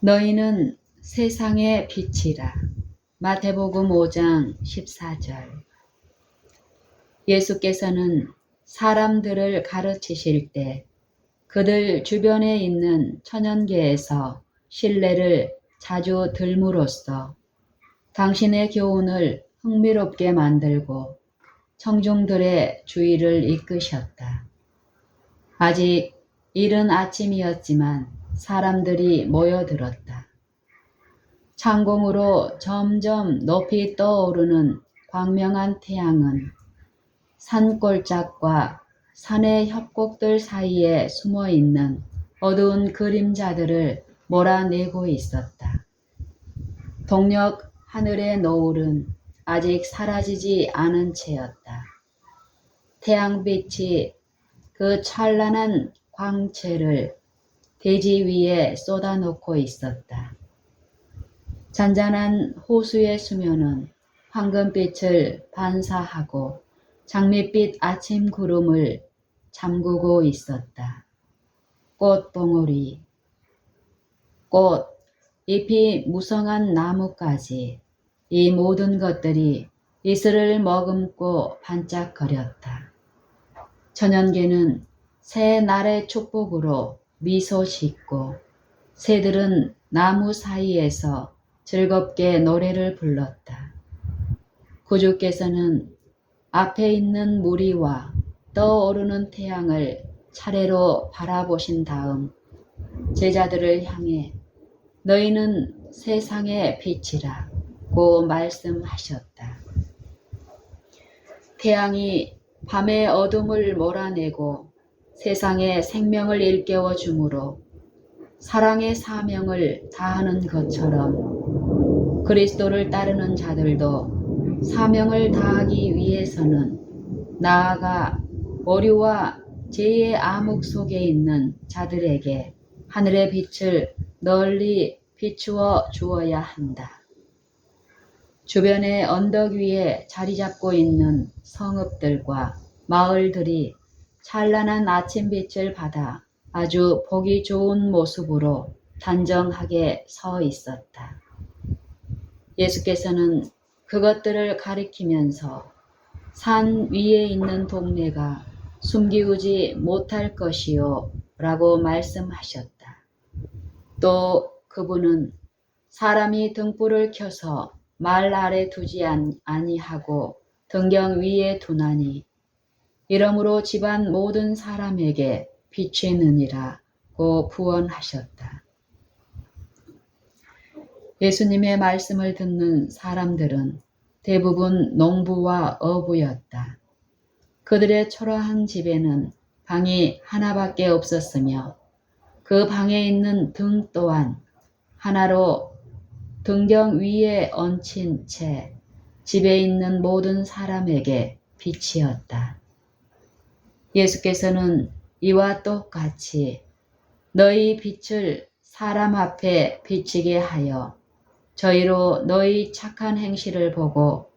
너희는 세상의 빛이라. 마태복음 5장 14절. 예수께서는 사람들을 가르치실 때 그들 주변에 있는 천연계에서 신뢰를 자주 들므로써 당신의 교훈을 흥미롭게 만들고 청중들의 주의를 이끄셨다. 아직 이른 아침이었지만 사람들이 모여들었다. 창공으로 점점 높이 떠오르는 광명한 태양은 산골짜기와 산의 협곡들 사이에 숨어있는 어두운 그림자들을 몰아내고 있었다. 동력 하늘의 노을은 아직 사라지지 않은 채였다. 태양빛이 그 찬란한 광채를 대지 위에 쏟아놓고 있었다. 잔잔한 호수의 수면은 황금빛을 반사하고 장밋빛 아침 구름을 잠그고 있었다. 꽃봉오리, 꽃, 잎이 무성한 나무까지 이 모든 것들이 이슬을 머금고 반짝거렸다. 천연계는 새 날의 축복으로 미소 짓고 새들은 나무 사이에서 즐겁게 노래를 불렀다. 구주께서는 앞에 있는 무리와 떠오르는 태양을 차례로 바라보신 다음 제자들을 향해 너희는 세상의 빛이라고 말씀하셨다. 태양이 밤의 어둠을 몰아내고 세상에 생명을 일깨워 주므로 사랑의 사명을 다하는 것처럼 그리스도를 따르는 자들도 사명을 다하기 위해서는 나아가 오류와 죄의 암흑 속에 있는 자들에게 하늘의 빛을 널리 비추어 주어야 한다. 주변의 언덕 위에 자리 잡고 있는 성읍들과 마을들이 찬란한 아침빛을 받아 아주 보기 좋은 모습으로 단정하게 서 있었다. 예수께서는 그것들을 가리키면서 산 위에 있는 동네가 숨기우지 못할 것이요 라고 말씀하셨다. 또 그분은 사람이 등불을 켜서 말 아래 두지 아니하고 등경 위에 두나니 이러므로 집안 모든 사람에게 비치느니라고 부언하셨다. 예수님의 말씀을 듣는 사람들은 대부분 농부와 어부였다. 그들의 초라한 집에는 방이 하나밖에 없었으며 그 방에 있는 등 또한 하나로 등경 위에 얹힌 채 집에 있는 모든 사람에게 빛이었다. 예수께서는 이와 똑같이 너희 빛을 사람 앞에 비치게 하여 저희로 너희 착한 행실을 보고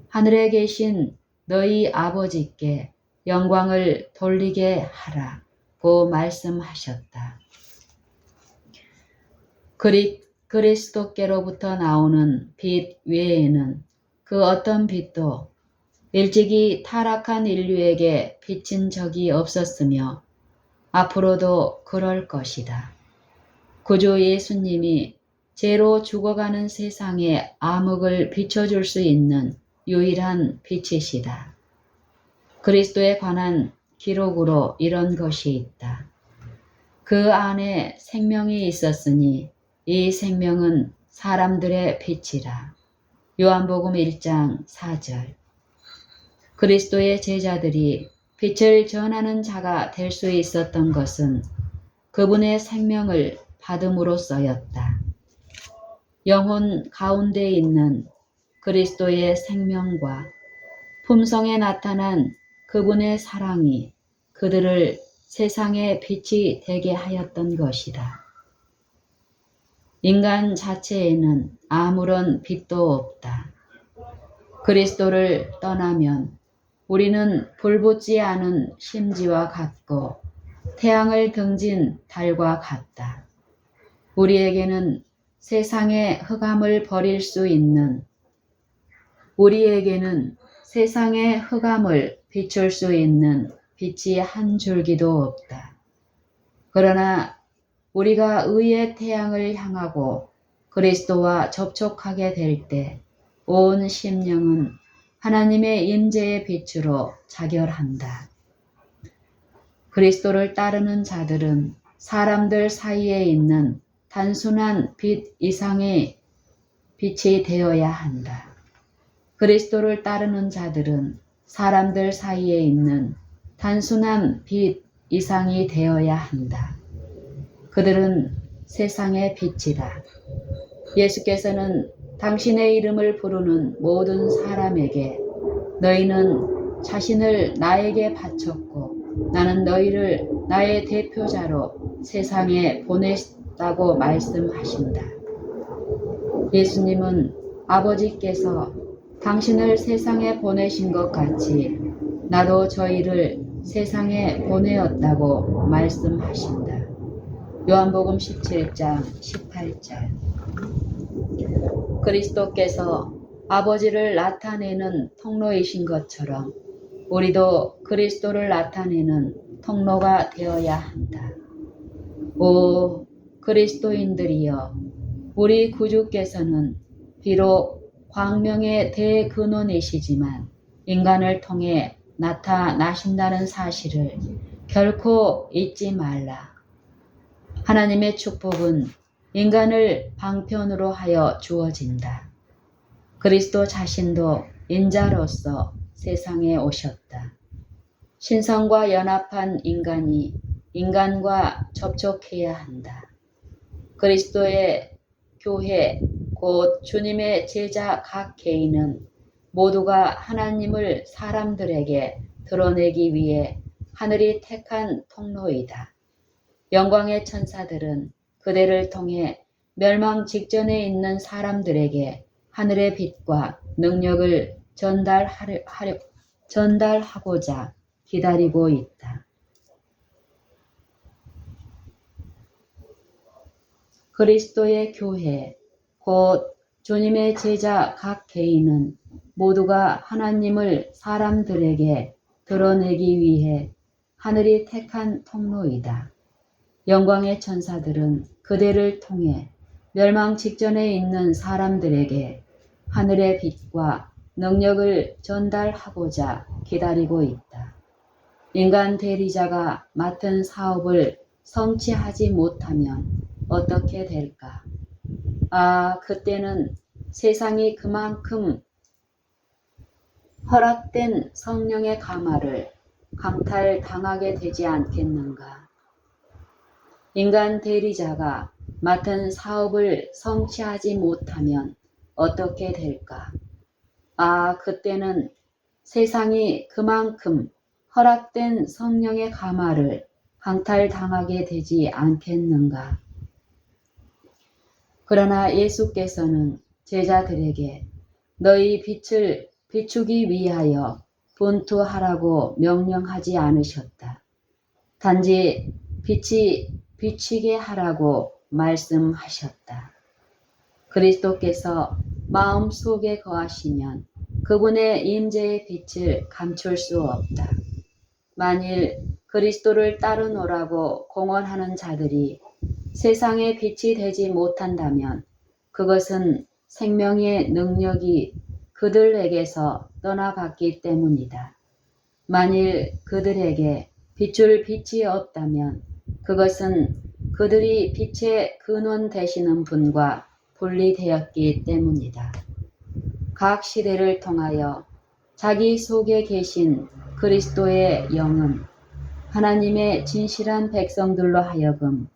하늘에 계신 너희 아버지께 영광을 돌리게 하라고 말씀하셨다. 그리스도께로부터 나오는 빛 외에는 그 어떤 빛도 일찍이 타락한 인류에게 비친 적이 없었으며 앞으로도 그럴 것이다. 구주 예수님이 죄로 죽어가는 세상에 암흑을 비춰줄 수 있는 유일한 빛이시다. 그리스도에 관한 기록으로 이런 것이 있다. 그 안에 생명이 있었으니 이 생명은 사람들의 빛이라. 요한복음 1장 4절. 그리스도의 제자들이 빛을 전하는 자가 될 수 있었던 것은 그분의 생명을 받음으로써였다. 영혼 가운데 있는 그리스도의 생명과 품성에 나타난 그분의 사랑이 그들을 세상의 빛이 되게 하였던 것이다. 인간 자체에는 아무런 빛도 없다. 그리스도를 떠나면 우리는 불붙지 않은 심지와 같고 태양을 등진 달과 같다. 우리에게는 세상의 흑암을 버릴 수 있는, 우리에게는 세상의 흑암을 비출 수 있는 빛이 한 줄기도 없다. 그러나 우리가 의의 태양을 향하고 그리스도와 접촉하게 될 때 온 심령은 하나님의 임재의 빛으로 자결한다. 그리스도를 따르는 자들은 사람들 사이에 있는 단순한 빛 이상의 빛이 되어야 한다. 그리스도를 따르는 자들은 사람들 사이에 있는 단순한 빛 이상이 되어야 한다. 그들은 세상의 빛이다. 예수께서는 당신의 이름을 부르는 모든 사람에게 너희는 자신을 나에게 바쳤고 나는 너희를 나의 대표자로 세상에 보냈다고 말씀하신다. 예수님은 아버지께서 당신을 세상에 보내신 것 같이 나도 저희를 세상에 보내었다고 말씀하신다. 요한복음 17장 18절. 그리스도께서 아버지를 나타내는 통로이신 것처럼 우리도 그리스도를 나타내는 통로가 되어야 한다. 오 그리스도인들이여, 우리 구주께서는 비록 광명의 대근원이시지만 인간을 통해 나타나신다는 사실을 결코 잊지 말라. 하나님의 축복은 인간을 방편으로 하여 주어진다. 그리스도 자신도 인자로서 세상에 오셨다. 신성과 연합한 인간이 인간과 접촉해야 한다. 그리스도의 교회, 곧 주님의 제자 각 개인은 모두가 하나님을 사람들에게 드러내기 위해 하늘이 택한 통로이다. 영광의 천사들은 그대를 통해 멸망 직전에 있는 사람들에게 하늘의 빛과 능력을 전달하고자 기다리고 있다. 그리스도의 교회, 곧 주님의 제자 각 개인은 모두가 하나님을 사람들에게 드러내기 위해 하늘이 택한 통로이다. 영광의 천사들은 그대를 통해 멸망 직전에 있는 사람들에게 하늘의 빛과 능력을 전달하고자 기다리고 있다. 인간 대리자가 맡은 사업을 성취하지 못하면 어떻게 될까? 그때는 세상이 그만큼 허락된 성령의 감화를 강탈당하게 되지 않겠는가? 인간 대리자가 맡은 사업을 성취하지 못하면 어떻게 될까? 그때는 세상이 그만큼 허락된 성령의 감화를 강탈당하게 되지 않겠는가? 그러나 예수께서는 제자들에게 너희 빛을 비추기 위하여 분투하라고 명령하지 않으셨다. 단지 빛이 비치게 하라고 말씀하셨다. 그리스도께서 마음속에 거하시면 그분의 임재의 빛을 감출 수 없다. 만일 그리스도를 따르노라고 공언하는 자들이 세상의 빛이 되지 못한다면 그것은 생명의 능력이 그들에게서 떠나갔기 때문이다. 만일 그들에게 비출 빛이 없다면 그것은 그들이 빛의 근원 되시는 분과 분리되었기 때문이다. 각 시대를 통하여 자기 속에 계신 그리스도의 영은 하나님의 진실한 백성들로 하여금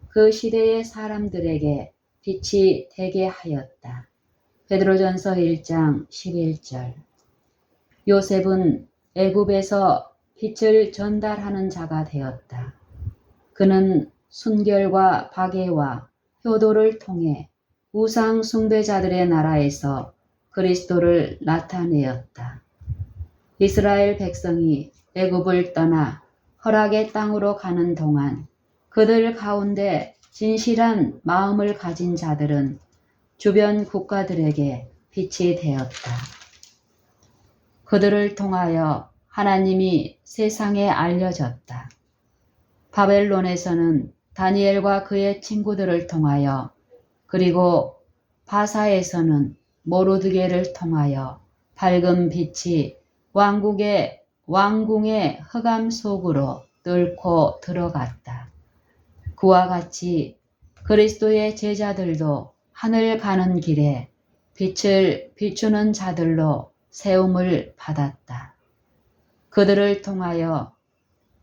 그 시대의 사람들에게 빛이 되게 하였다. 베드로전서 1장 11절. 요셉은 애굽에서 빛을 전달하는 자가 되었다. 그는 순결과 박애와 효도를 통해 우상 숭배자들의 나라에서 그리스도를 나타내었다. 이스라엘 백성이 애굽을 떠나 허락의 땅으로 가는 동안 그들 가운데 진실한 마음을 가진 자들은 주변 국가들에게 빛이 되었다. 그들을 통하여 하나님이 세상에 알려졌다. 바벨론에서는 다니엘과 그의 친구들을 통하여, 그리고 바사에서는 모르드게를 통하여 밝은 빛이 왕궁의 흑암 속으로 뚫고 들어갔다. 그와 같이 그리스도의 제자들도 하늘 가는 길에 빛을 비추는 자들로 세움을 받았다. 그들을 통하여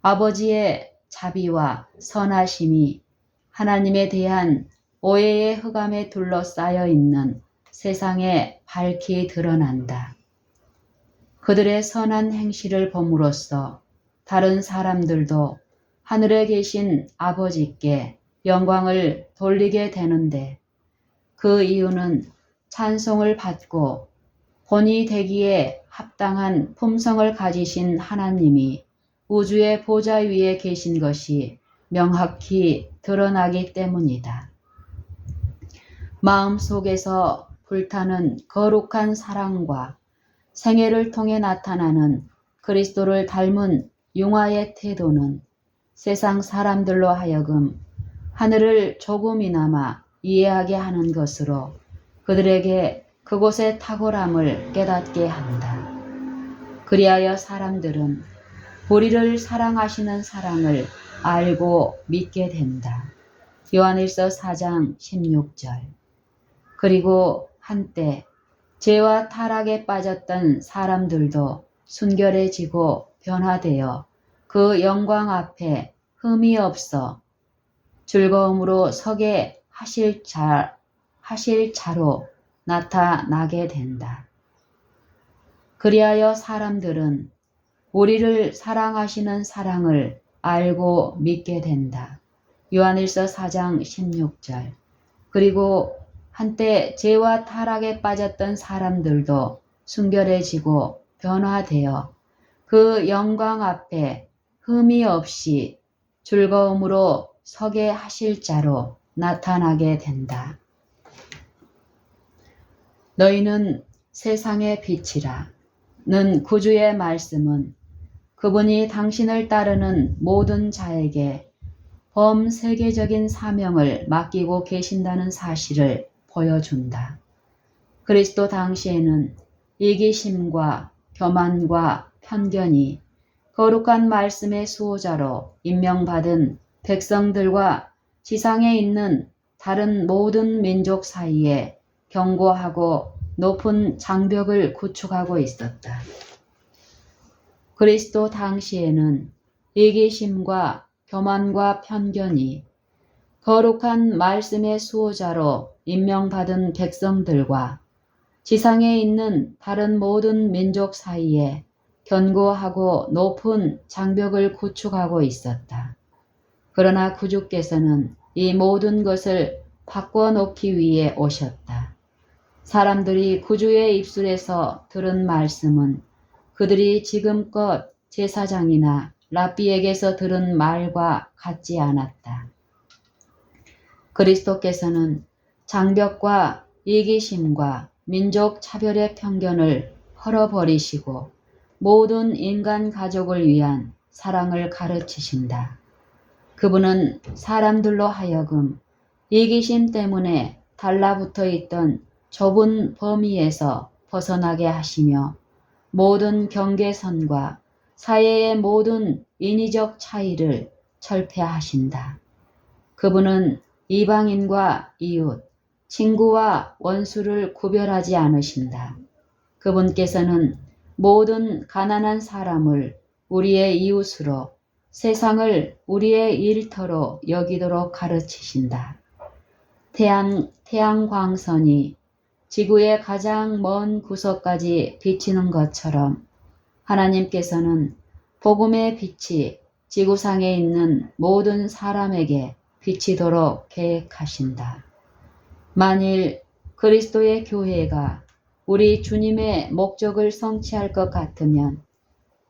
아버지의 자비와 선하심이 하나님에 대한 오해의 흑암에 둘러싸여 있는 세상에 밝히 드러난다. 그들의 선한 행실을 범으로써 다른 사람들도 하늘에 계신 아버지께 영광을 돌리게 되는데, 그 이유는 찬송을 받고 본이 되기에 합당한 품성을 가지신 하나님이 우주의 보좌 위에 계신 것이 명확히 드러나기 때문이다. 마음속에서 불타는 거룩한 사랑과 생애를 통해 나타나는 그리스도를 닮은 융화의 태도는 세상 사람들로 하여금 하늘을 조금이나마 이해하게 하는 것으로 그들에게 그곳의 탁월함을 깨닫게 한다. 그리하여 사람들은 우리를 사랑하시는 사랑을 알고 믿게 된다. 요한일서 4장 16절. 그리고 한때 죄와 타락에 빠졌던 사람들도 순결해지고 변화되어 그 영광 앞에 흠이 없어 즐거움으로 서게 하실 자로 나타나게 된다. 그리하여 사람들은 우리를 사랑하시는 사랑을 알고 믿게 된다. 요한일서 4장 16절. 그리고 한때 죄와 타락에 빠졌던 사람들도 순결해지고 변화되어 그 영광 앞에 흠이 없이 즐거움으로 서게 하실 자로 나타나게 된다. 너희는 세상의 빛이라. 는 구주의 말씀은 그분이 당신을 따르는 모든 자에게 범세계적인 사명을 맡기고 계신다는 사실을 보여준다. 그리스도 당시에는 이기심과 교만과 편견이 거룩한 말씀의 수호자로 임명받은 백성들과 지상에 있는 다른 모든 민족 사이에 견고하고 높은 장벽을 구축하고 있었다. 그리스도 당시에는 이기심과 교만과 편견이 거룩한 말씀의 수호자로 임명받은 백성들과 지상에 있는 다른 모든 민족 사이에 견고하고 높은 장벽을 구축하고 있었다. 그러나 구주께서는 이 모든 것을 바꿔놓기 위해 오셨다. 사람들이 구주의 입술에서 들은 말씀은 그들이 지금껏 제사장이나 랍비에게서 들은 말과 같지 않았다. 그리스도께서는 장벽과 이기심과 민족 차별의 편견을 헐어버리시고 모든 인간 가족을 위한 사랑을 가르치신다. 그분은 사람들로 하여금 이기심 때문에 달라붙어 있던 좁은 범위에서 벗어나게 하시며 모든 경계선과 사회의 모든 인위적 차이를 철폐하신다. 그분은 이방인과 이웃, 친구와 원수를 구별하지 않으신다. 그분께서는 모든 가난한 사람을 우리의 이웃으로, 세상을 우리의 일터로 여기도록 가르치신다. 태양광선이 지구의 가장 먼 구석까지 비치는 것처럼 하나님께서는 복음의 빛이 지구상에 있는 모든 사람에게 비치도록 계획하신다. 만일 그리스도의 교회가 우리 주님의 목적을 성취할 것 같으면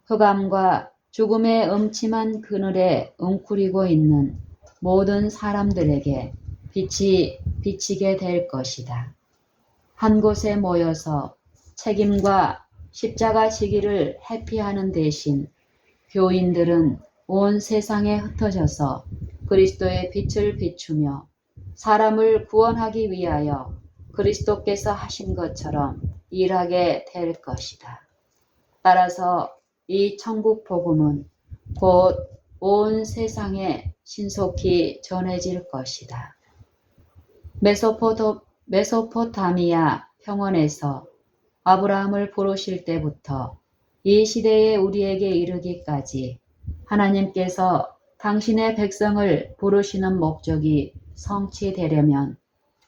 흑암과 죽음의 음침한 그늘에 웅크리고 있는 모든 사람들에게 빛이 비치게 될 것이다. 한 곳에 모여서 책임과 십자가 지기를 회피하는 대신 교인들은 온 세상에 흩어져서 그리스도의 빛을 비추며 사람을 구원하기 위하여 그리스도께서 하신 것처럼 일하게 될 것이다. 따라서 이 천국 복음은 곧 온 세상에 신속히 전해질 것이다. 메소포타미아 평원에서 아브라함을 부르실 때부터 이 시대에 우리에게 이르기까지 하나님께서 당신의 백성을 부르시는 목적이 성취되려면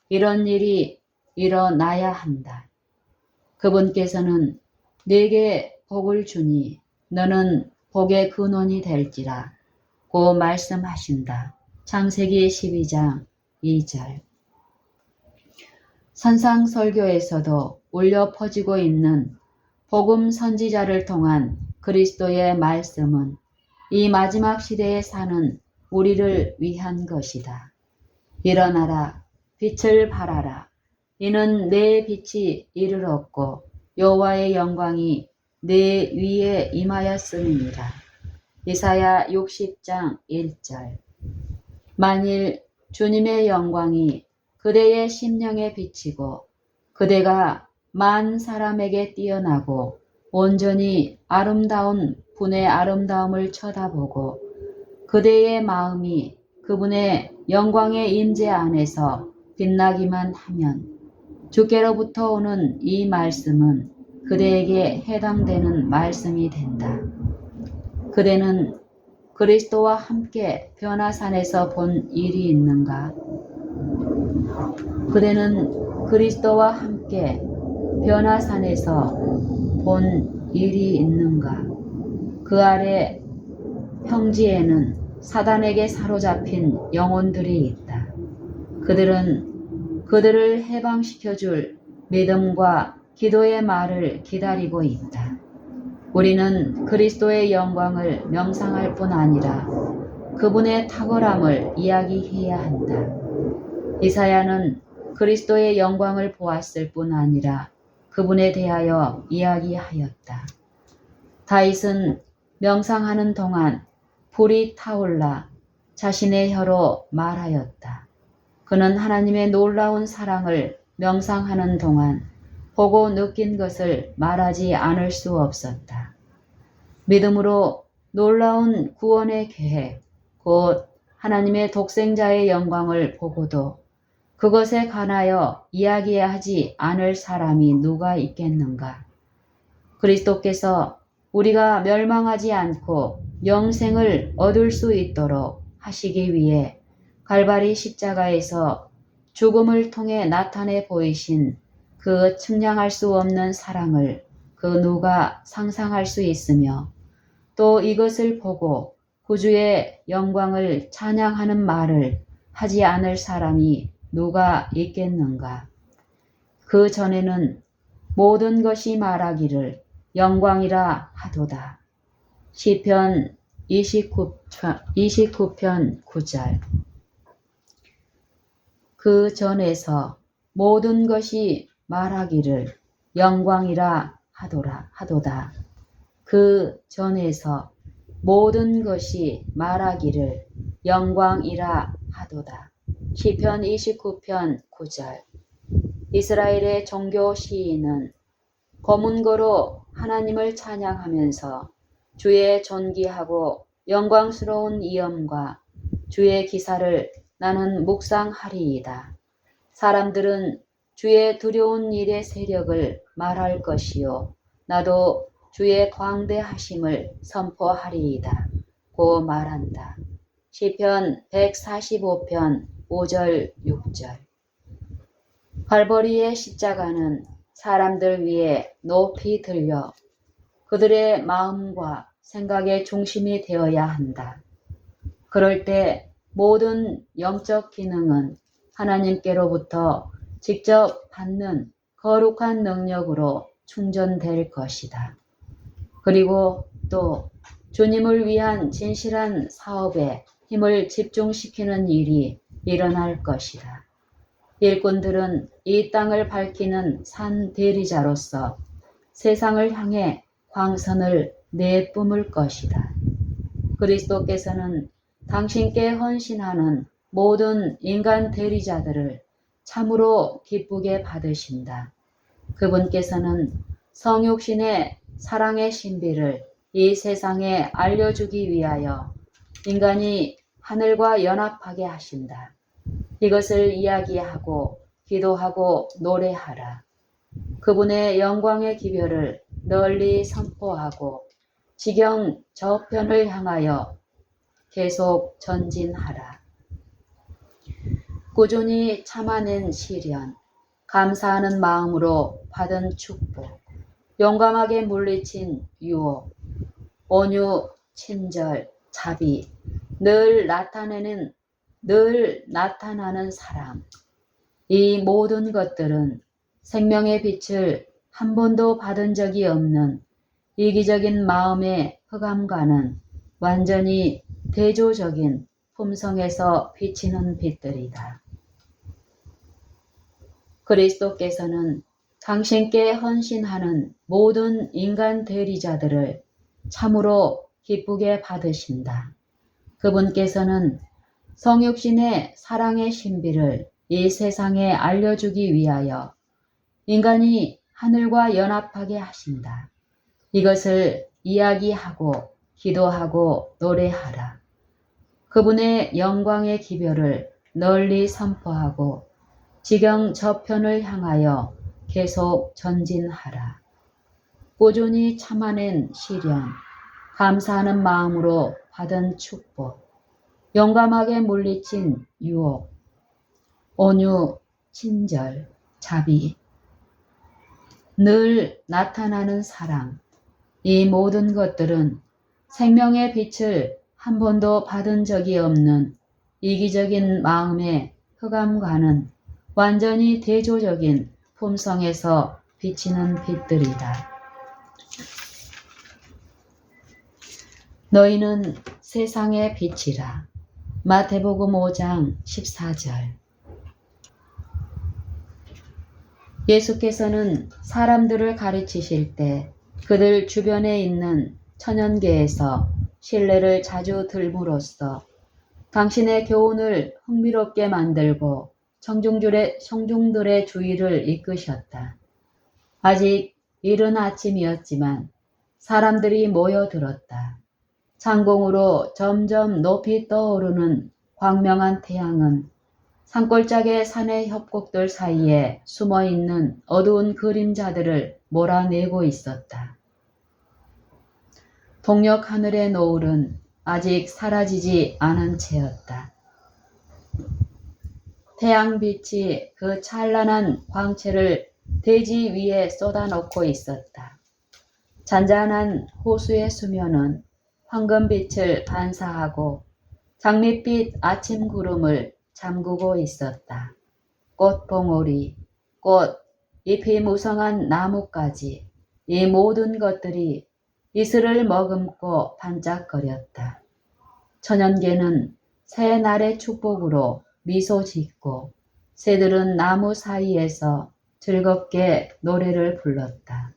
이런 일이 일어나야 한다. 그분께서는 네게 복을 주니 너는 복의 근원이 될지라 고 말씀하신다. 창세기 12장 2절. 산상설교에서도 울려 퍼지고 있는 복음 선지자를 통한 그리스도의 말씀은 이 마지막 시대에 사는 우리를 위한 것이다. 일어나라, 빛을 발하라. 이는 내 빛이 이르렀고 여호와의 영광이 내 위에 임하였음이니라. 이사야 60장 1절. 만일 주님의 영광이 그대의 심령에 비치고 그대가 만 사람에게 뛰어나고 온전히 아름다운 분의 아름다움을 쳐다보고 그대의 마음이 그분의 영광의 임재 안에서 빛나기만 하면 주께로부터 오는 이 말씀은 그대에게 해당되는 말씀이 된다. 그대는 그리스도와 함께 변화산에서 본 일이 있는가? 그대는 그리스도와 함께 변화산에서 본 일이 있는가? 그 아래 평지에는 사단에게 사로잡힌 영혼들이 있다. 그들은 그들을 해방시켜줄 믿음과 기도의 말을 기다리고 있다. 우리는 그리스도의 영광을 명상할 뿐 아니라 그분의 탁월함을 이야기해야 한다. 이사야는 그리스도의 영광을 보았을 뿐 아니라 그분에 대하여 이야기하였다. 다윗은 명상하는 동안 불이 타올라 자신의 혀로 말하였다. 그는 하나님의 놀라운 사랑을 명상하는 동안 보고 느낀 것을 말하지 않을 수 없었다. 믿음으로 놀라운 구원의 계획, 곧 하나님의 독생자의 영광을 보고도 그것에 관하여 이야기하지 않을 사람이 누가 있겠는가? 그리스도께서 우리가 멸망하지 않고 영생을 얻을 수 있도록 하시기 위해 갈바리 십자가에서 죽음을 통해 나타내 보이신 그 측량할 수 없는 사랑을 그 누가 상상할 수 있으며 또 이것을 보고 구주의 영광을 찬양하는 말을 하지 않을 사람이 누가 있겠는가? 그 전에는 모든 것이 말하기를 영광이라 하도다. 시편 29편 9절. 그 전에서 모든 것이 말하기를 영광이라 하도다. 그 전에서 모든 것이 말하기를 영광이라 하도다. 시편 29편 9절. 이스라엘의 종교 시인은 검은고로 하나님을 찬양하면서 주의 존귀하고 영광스러운 이엄과 주의 기사를 나는 묵상하리이다. 사람들은 주의 두려운 일의 세력을 말할 것이요 나도 주의 광대하심을 선포하리이다. 고 말한다. 시편 145편 5절 6절. 갈보리의 십자가는 사람들 위에 높이 들려 그들의 마음과 생각의 중심이 되어야 한다. 그럴 때 모든 영적 기능은 하나님께로부터 직접 받는 거룩한 능력으로 충전될 것이다. 그리고 또 주님을 위한 진실한 사업에 힘을 집중시키는 일이 일어날 것이다. 일꾼들은 이 땅을 밝히는 산 대리자로서 세상을 향해 광선을 내뿜을 것이다. 그리스도께서는 당신께 헌신하는 모든 인간 대리자들을 참으로 기쁘게 받으신다. 그분께서는 성육신의 사랑의 신비를 이 세상에 알려주기 위하여 인간이 하늘과 연합하게 하신다. 이것을 이야기하고 기도하고 노래하라. 그분의 영광의 기별을 널리 선포하고 지경 저편을 향하여 계속 전진하라. 꾸준히 참아낸 시련, 감사하는 마음으로 받은 축복, 용감하게 물리친 유혹, 온유, 친절, 자비, 늘 나타나는 사랑. 이 모든 것들은 생명의 빛을 한 번도 받은 적이 없는 이기적인 마음의 흑암과는 완전히 대조적인 품성에서 비치는 빛들이다. 그리스도께서는 당신께 헌신하는 모든 인간 대리자들을 참으로 기쁘게 받으신다. 그분께서는 성육신의 사랑의 신비를 이 세상에 알려주기 위하여 인간이 하늘과 연합하게 하신다. 이것을 이야기하고 기도하고 노래하라. 그분의 영광의 기별을 널리 선포하고 지경 저편을 향하여 계속 전진하라. 꾸준히 참아낸 시련, 감사하는 마음으로 받은 축복, 용감하게 물리친 유혹, 온유, 친절, 자비, 늘 나타나는 사랑. 이 모든 것들은 생명의 빛을 한 번도 받은 적이 없는 이기적인 마음의 흑암과는 완전히 대조적인 품성에서 비치는 빛들이다. 너희는 세상의 빛이라. 마태복음 5장 14절. 예수께서는 사람들을 가르치실 때 그들 주변에 있는 천연계에서 신뢰를 자주 들므로써 당신의 교훈을 흥미롭게 만들고 청중들의 주의를 이끄셨다. 아직 이른 아침이었지만 사람들이 모여들었다. 창공으로 점점 높이 떠오르는 광명한 태양은 산골짜기 산의 협곡들 사이에 숨어있는 어두운 그림자들을 몰아내고 있었다. 동력 하늘의 노을은 아직 사라지지 않은 채였다. 태양빛이 그 찬란한 광채를 대지 위에 쏟아놓고 있었다. 잔잔한 호수의 수면은 황금빛을 반사하고 장밋빛 아침 구름을 잠그고 있었다. 꽃봉오리, 꽃, 잎이 무성한 나무까지 이 모든 것들이 이슬을 머금고 반짝거렸다. 천연계는 새 날의 축복으로 미소 짓고 새들은 나무 사이에서 즐겁게 노래를 불렀다.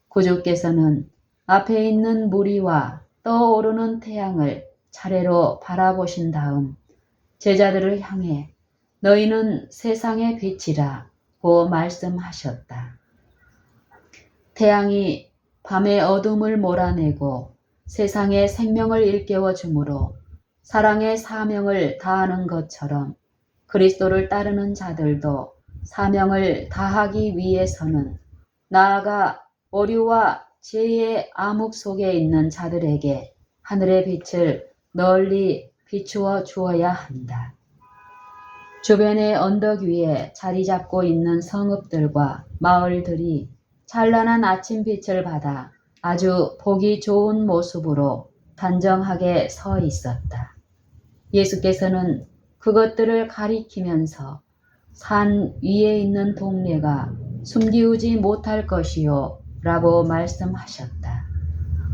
구주께서는 앞에 있는 무리와 떠오르는 태양을 차례로 바라보신 다음 제자들을 향해 너희는 세상의 빛이라고 말씀하셨다. 태양이 밤의 어둠을 몰아내고 세상의 생명을 일깨워 주므로 사랑의 사명을 다하는 것처럼 그리스도를 따르는 자들도 사명을 다하기 위해서는 나아가 오류와 죄의 암흑 속에 있는 자들에게 하늘의 빛을 널리 비추어 주어야 한다. 주변의 언덕 위에 자리 잡고 있는 성읍들과 마을들이 찬란한 아침빛을 받아 아주 보기 좋은 모습으로 단정하게 서 있었다. 예수께서는 그것들을 가리키면서 산 위에 있는 동네가 숨기우지 못할 것이요 라고 말씀하셨다.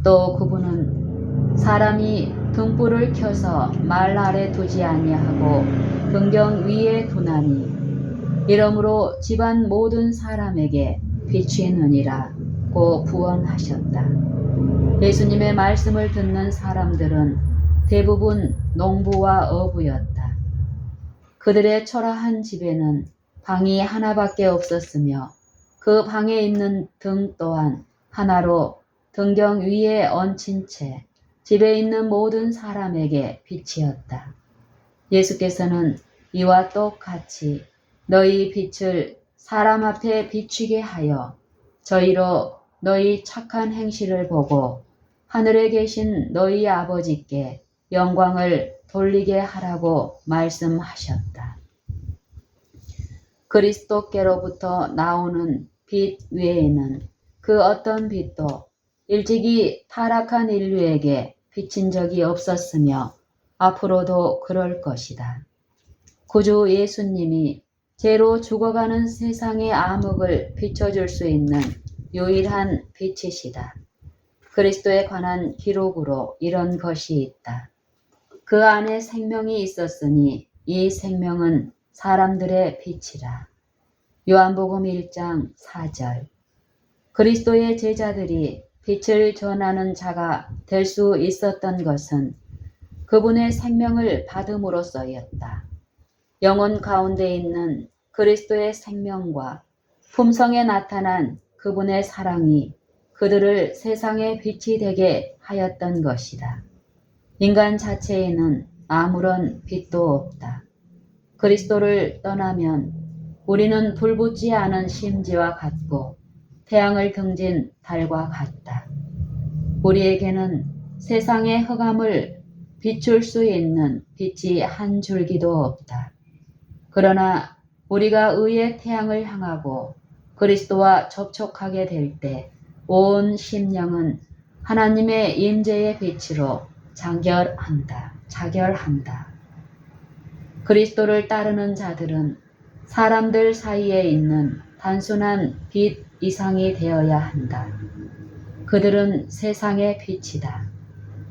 또 그분은 사람이 등불을 켜서 말 아래 두지 아니하고 등경 위에 두나니 이러므로 집안 모든 사람에게 비치느니라 고 부언하셨다. 예수님의 말씀을 듣는 사람들은 대부분 농부와 어부였다. 그들의 초라한 집에는 방이 하나밖에 없었으며 그 방에 있는 등 또한 하나로 등경 위에 얹힌 채 집에 있는 모든 사람에게 빛이었다. 예수께서는 이와 똑같이 너희 빛을 사람 앞에 비추게 하여 저희로 너희 착한 행실을 보고 하늘에 계신 너희 아버지께 영광을 돌리게 하라고 말씀하셨다. 그리스도께로부터 나오는 빛 외에는 그 어떤 빛도 일찍이 타락한 인류에게 비친 적이 없었으며 앞으로도 그럴 것이다. 구주 예수님이 죄로 죽어가는 세상의 암흑을 비춰줄 수 있는 유일한 빛이시다. 그리스도에 관한 기록으로 이런 것이 있다. 그 안에 생명이 있었으니 이 생명은 사람들의 빛이라. 요한복음 1장 4절. 그리스도의 제자들이 빛을 전하는 자가 될 수 있었던 것은 그분의 생명을 받음으로써였다. 영혼 가운데 있는 그리스도의 생명과 품성에 나타난 그분의 사랑이 그들을 세상의 빛이 되게 하였던 것이다. 인간 자체에는 아무런 빛도 없다. 그리스도를 떠나면 우리는 불붙지 않은 심지와 같고 태양을 등진 달과 같다. 우리에게는 세상의 흑암을 비출 수 있는 빛이 한 줄기도 없다. 그러나 우리가 의의 태양을 향하고 그리스도와 접촉하게 될 때 온 심령은 하나님의 임재의 빛으로 자결한다. 그리스도를 따르는 자들은 사람들 사이에 있는 단순한 빛 이상이 되어야 한다. 그들은 세상의 빛이다.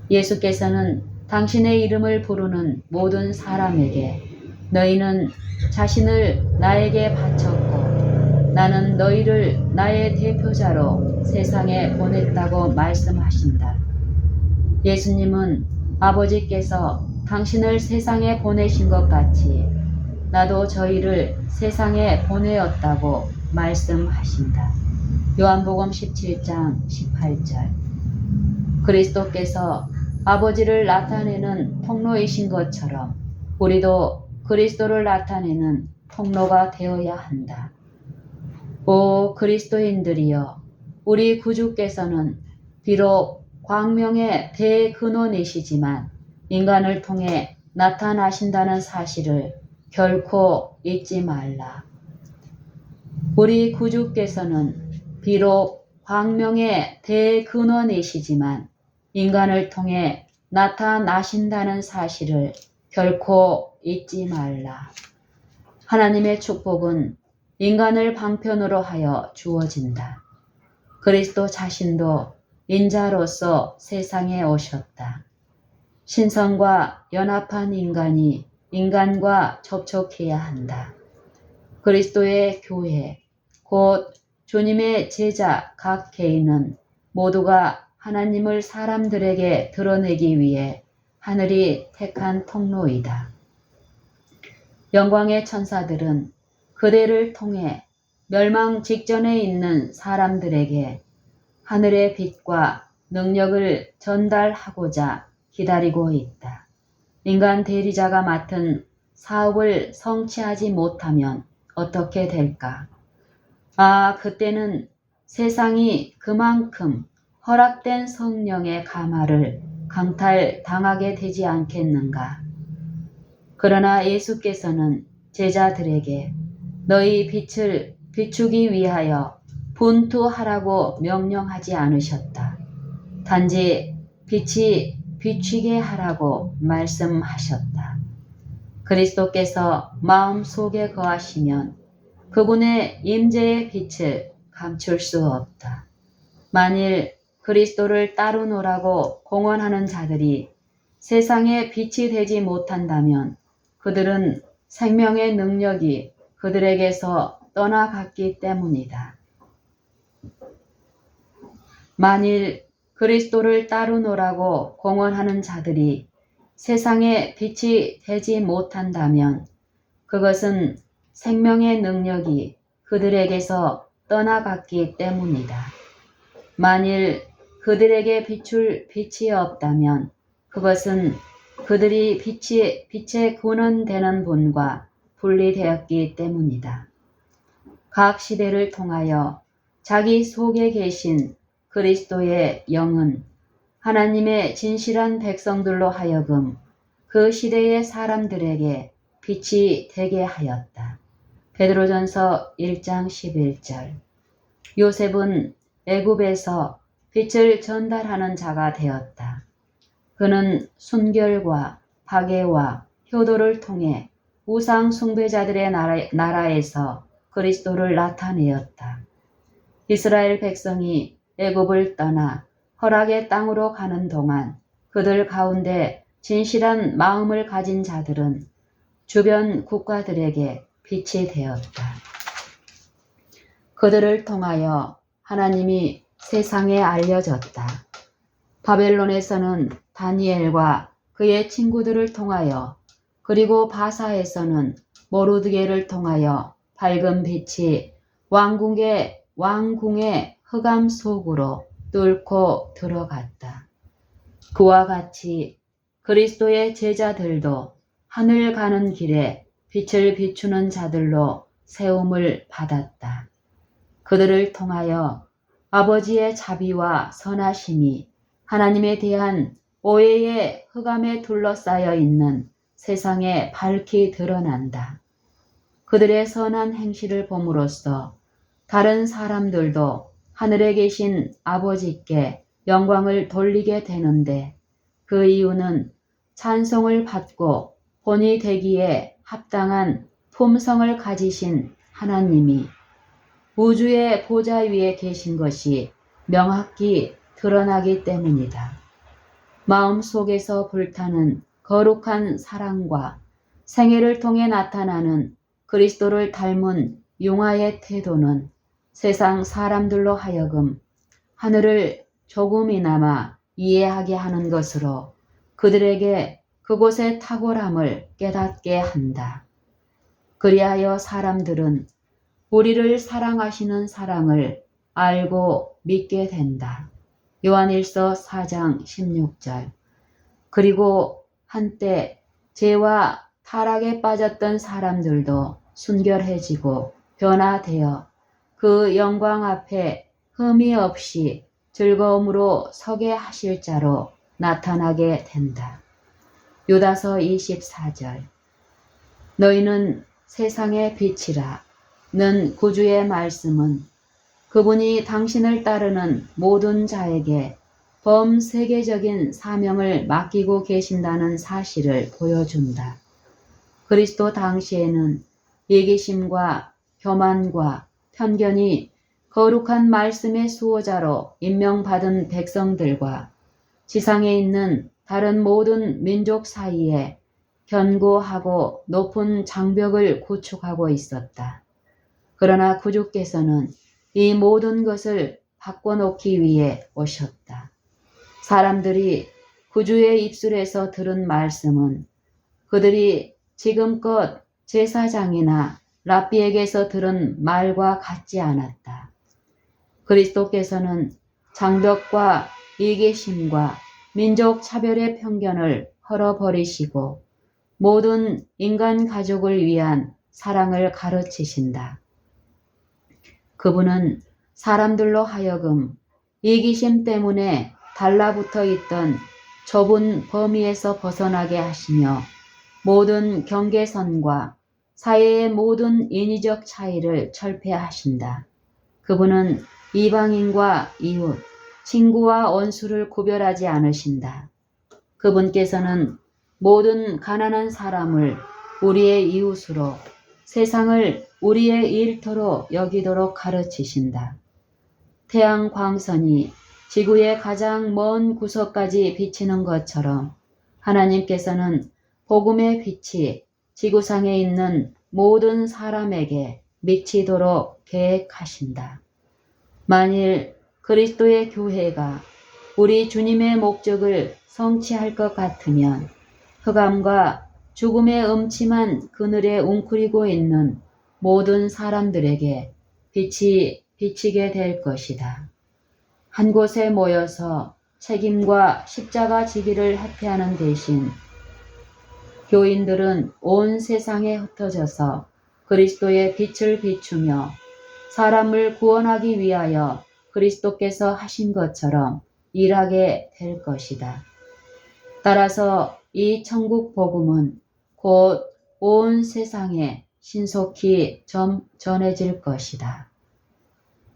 예수께서는 당신의 이름을 부르는 모든 사람에게 너희는 자신을 나에게 바쳤고 나는 너희를 나의 대표자로 세상에 보냈다고 말씀하신다. 예수님은 아버지께서 당신을 세상에 보내신 것 같이 나도 저희를 세상에 보내었다고 말씀하신다. 요한복음 17장 18절. 그리스도께서 아버지를 나타내는 통로이신 것처럼 우리도 그리스도를 나타내는 통로가 되어야 한다. 오 그리스도인들이여, 우리 구주께서는 비록 광명의 대근원이시지만 인간을 통해 나타나신다는 사실을 결코 잊지 말라. 우리 구주께서는 비록 광명의 대근원이시지만 인간을 통해 나타나신다는 사실을 결코 잊지 말라. 하나님의 축복은 인간을 방편으로 하여 주어진다. 그리스도 자신도 인자로서 세상에 오셨다. 신성과 연합한 인간이 인간과 접촉해야 한다. 그리스도의 교회, 곧 주님의 제자 각 개인은 모두가 하나님을 사람들에게 드러내기 위해 하늘이 택한 통로이다. 영광의 천사들은 그대를 통해 멸망 직전에 있는 사람들에게 하늘의 빛과 능력을 전달하고자 기다리고 있다. 인간 대리자가 맡은 사업을 성취하지 못하면 어떻게 될까? 그때는 세상이 그만큼 허락된 성령의 감화를 강탈당하게 되지 않겠는가? 그러나 예수께서는 제자들에게 너희 빛을 비추기 위하여 분투하라고 명령하지 않으셨다. 단지 빛이 비추게 하라고 말씀하셨다. 그리스도께서 마음속에 거하시면 그분의 임재의 빛을 감출 수 없다. 만일 그리스도를 따르노라고 공언하는 자들이 세상에 빛이 되지 못한다면 그들은 생명의 능력이 그들에게서 떠나갔기 때문이다. 만일 그리스도를 따르노라고 공언하는 자들이 세상에 빛이 되지 못한다면 그것은 생명의 능력이 그들에게서 떠나갔기 때문이다. 만일 그들에게 비출 빛이 없다면 그것은 그들이 빛의 근원되는 분과 분리되었기 때문이다. 각 시대를 통하여 자기 속에 계신 그리스도의 영은 하나님의 진실한 백성들로 하여금 그 시대의 사람들에게 빛이 되게 하였다. 베드로전서 1장 11절. 요셉은 애굽에서 빛을 전달하는 자가 되었다. 그는 순결과 박애와 효도를 통해 우상 숭배자들의 나라에서 그리스도를 나타내었다. 이스라엘 백성이 애굽을 떠나 허락의 땅으로 가는 동안 그들 가운데 진실한 마음을 가진 자들은 주변 국가들에게 빛이 되었다. 그들을 통하여 하나님이 세상에 알려졌다. 바벨론에서는 다니엘과 그의 친구들을 통하여, 그리고 바사에서는 모르드게를 통하여 밝은 빛이 왕궁의 흑암 속으로 뚫고 들어갔다. 그와 같이 그리스도의 제자들도 하늘 가는 길에 빛을 비추는 자들로 세움을 받았다. 그들을 통하여 아버지의 자비와 선하심이 하나님에 대한 오해의 흑암에 둘러싸여 있는 세상에 밝히 드러난다. 그들의 선한 행실을 봄으로써 다른 사람들도 하늘에 계신 아버지께 영광을 돌리게 되는데, 그 이유는 찬송을 받고 본이 되기에 합당한 품성을 가지신 하나님이 우주의 보좌 위에 계신 것이 명확히 드러나기 때문이다. 마음속에서 불타는 거룩한 사랑과 생애를 통해 나타나는 그리스도를 닮은 융화의 태도는 세상 사람들로 하여금 하늘을 조금이나마 이해하게 하는 것으로 그들에게 그곳의 탁월함을 깨닫게 한다. 그리하여 사람들은 우리를 사랑하시는 사랑을 알고 믿게 된다. 요한일서 4장 16절. 그리고 한때 죄와 타락에 빠졌던 사람들도 순결해지고 변화되어 그 영광 앞에 흠이 없이 즐거움으로 서게 하실 자로 나타나게 된다. 유다서 24절. 너희는 세상의 빛이라. 는 구주의 말씀은 그분이 당신을 따르는 모든 자에게 범세계적인 사명을 맡기고 계신다는 사실을 보여준다. 그리스도 당시에는 이기심과 교만과 편견이 거룩한 말씀의 수호자로 임명받은 백성들과 지상에 있는 다른 모든 민족 사이에 견고하고 높은 장벽을 구축하고 있었다. 그러나 구주께서는 이 모든 것을 바꿔놓기 위해 오셨다. 사람들이 구주의 입술에서 들은 말씀은 그들이 지금껏 제사장이나 랍비에게서 들은 말과 같지 않았다. 그리스도께서는 장벽과 이기심과 민족 차별의 편견을 헐어버리시고 모든 인간 가족을 위한 사랑을 가르치신다. 그분은 사람들로 하여금 이기심 때문에 달라붙어 있던 좁은 범위에서 벗어나게 하시며 모든 경계선과 사회의 모든 인위적 차이를 철폐하신다. 그분은 이방인과 이웃, 친구와 원수를 구별하지 않으신다. 그분께서는 모든 가난한 사람을 우리의 이웃으로, 세상을 우리의 일터로 여기도록 가르치신다. 태양 광선이 지구의 가장 먼 구석까지 비치는 것처럼 하나님께서는 복음의 빛이 지구상에 있는 모든 사람에게 미치도록 계획하신다. 만일 그리스도의 교회가 우리 주님의 목적을 성취할 것 같으면 흑암과 죽음의 음침한 그늘에 웅크리고 있는 모든 사람들에게 빛이 비치게 될 것이다. 한 곳에 모여서 책임과 십자가 지기를 합해하는 대신 교인들은 온 세상에 흩어져서 그리스도의 빛을 비추며 사람을 구원하기 위하여 그리스도께서 하신 것처럼 일하게 될 것이다. 따라서 이 천국 복음은 곧 온 세상에 신속히 전해질 것이다.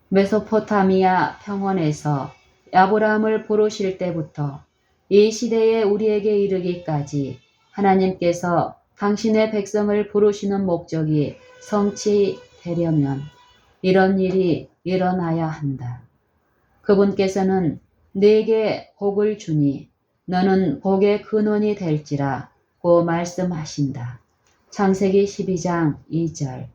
메소포타미아 평원에서 아브라함을 부르실 때부터 이 시대에 우리에게 이르기까지 하나님께서 당신의 백성을 부르시는 목적이 성취되려면 이런 일이 일어나야 한다. 그분께서는 네게 복을 주니 너는 복의 근원이 될지라 고 말씀하신다. 창세기 12장 2절.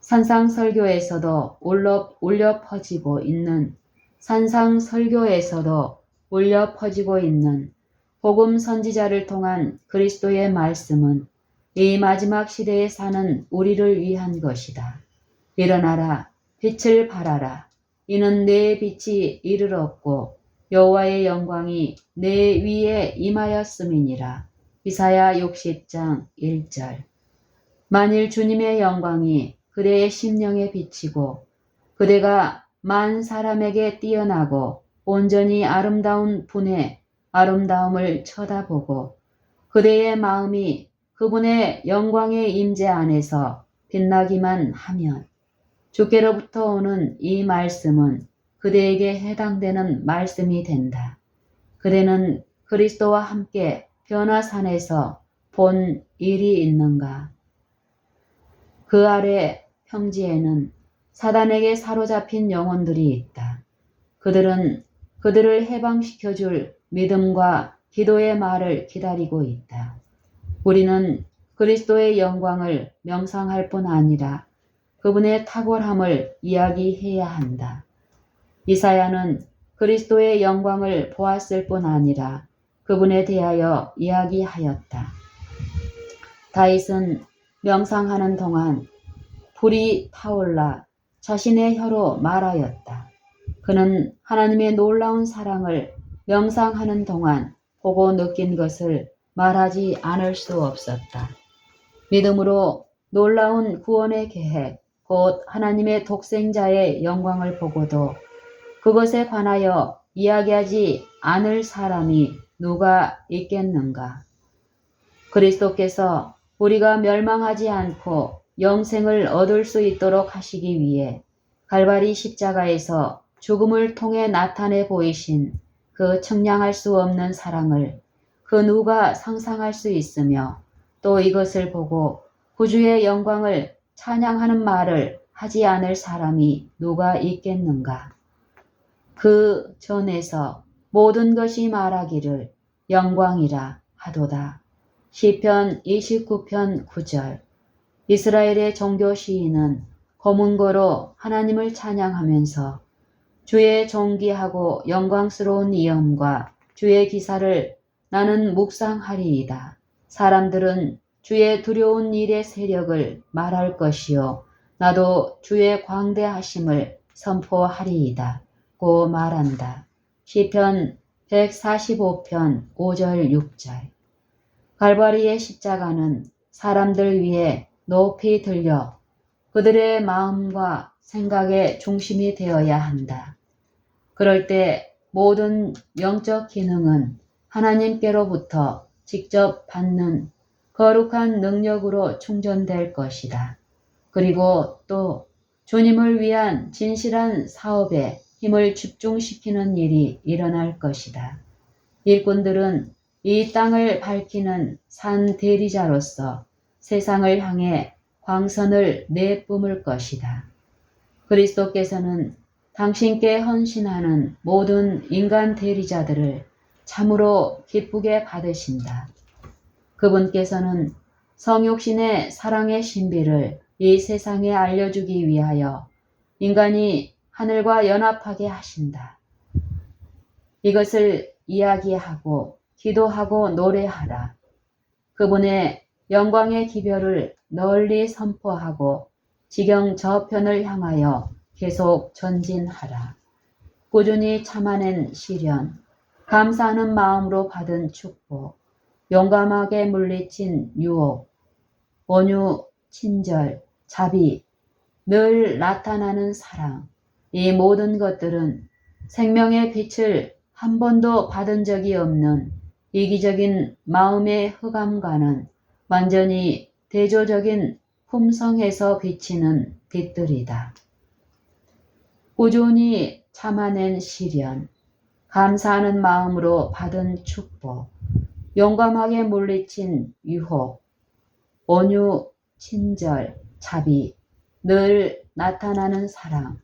산상설교에서도 울려 퍼지고 있는 복음 선지자를 통한 그리스도의 말씀은 이 마지막 시대에 사는 우리를 위한 것이다. 일어나라, 빛을 발하라. 이는 내 빛이 이를 얻고 여호와의 영광이 내 위에 임하였음이니라. 이사야 60장 1절. 만일 주님의 영광이 그대의 심령에 비치고 그대가 만 사람에게 뛰어나고 온전히 아름다운 분의 아름다움을 쳐다보고 그대의 마음이 그분의 영광의 임재 안에서 빛나기만 하면 주께로부터 오는 이 말씀은 그대에게 해당되는 말씀이 된다. 그대는 그리스도와 함께 변화산에서 본 일이 있는가? 그 아래 평지에는 사단에게 사로잡힌 영혼들이 있다. 그들은 그들을 해방시켜줄 믿음과 기도의 말을 기다리고 있다. 우리는 그리스도의 영광을 명상할 뿐 아니라 그분의 탁월함을 이야기해야 한다. 이사야는 그리스도의 영광을 보았을 뿐 아니라 그분에 대하여 이야기하였다. 다윗은 명상하는 동안 불이 타올라 자신의 혀로 말하였다. 그는 하나님의 놀라운 사랑을 명상하는 동안 보고 느낀 것을 말하지 않을 수 없었다. 믿음으로 놀라운 구원의 계획, 곧 하나님의 독생자의 영광을 보고도 그것에 관하여 이야기하지 않을 사람이 누가 있겠는가? 그리스도께서 우리가 멸망하지 않고 영생을 얻을 수 있도록 하시기 위해 갈바리 십자가에서 죽음을 통해 나타내 보이신 그 측량할 수 없는 사랑을 그 누가 상상할 수 있으며 또 이것을 보고 구주의 영광을 찬양하는 말을 하지 않을 사람이 누가 있겠는가? 그 전에서 모든 것이 말하기를 영광이라 하도다. 시편 29편 9절. 이스라엘의 종교 시인은 검은고로 하나님을 찬양하면서 주의 존귀하고 영광스러운 이엄과 주의 기사를 나는 묵상하리이다. 사람들은 주의 두려운 일의 세력을 말할 것이요 나도 주의 광대하심을 선포하리이다 고 말한다. 시편 145편 5절 6절. 갈바리의 십자가는 사람들 위해 높이 들려 그들의 마음과 생각의 중심이 되어야 한다. 그럴 때 모든 영적 기능은 하나님께로부터 직접 받는 거룩한 능력으로 충전될 것이다. 그리고 또 주님을 위한 진실한 사업에 힘을 집중시키는 일이 일어날 것이다. 일꾼들은 이 땅을 밝히는 산 대리자로서 세상을 향해 광선을 내뿜을 것이다. 그리스도께서는 당신께 헌신하는 모든 인간 대리자들을 참으로 기쁘게 받으신다. 그분께서는 성육신의 사랑의 신비를 이 세상에 알려주기 위하여 인간이 하늘과 연합하게 하신다. 이것을 이야기하고 기도하고 노래하라. 그분의 영광의 기별을 널리 선포하고 지경 저편을 향하여 계속 전진하라. 꾸준히 참아낸 시련, 감사하는 마음으로 받은 축복, 용감하게 물리친 유혹, 온유, 친절, 자비, 늘 나타나는 사랑, 이 모든 것들은 생명의 빛을 한 번도 받은 적이 없는 이기적인 마음의 흑암과는 완전히 대조적인 품성에서 비치는 빛들이다. 꾸준히 참아낸 시련, 감사하는 마음으로 받은 축복, 용감하게 물리친 유혹, 온유, 친절, 자비, 늘 나타나는 사랑,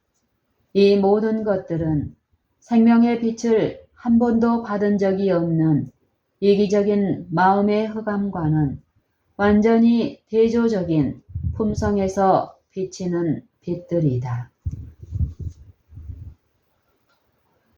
이 모든 것들은 생명의 빛을 한 번도 받은 적이 없는 이기적인 마음의 흑암과는 완전히 대조적인 품성에서 비치는 빛들이다.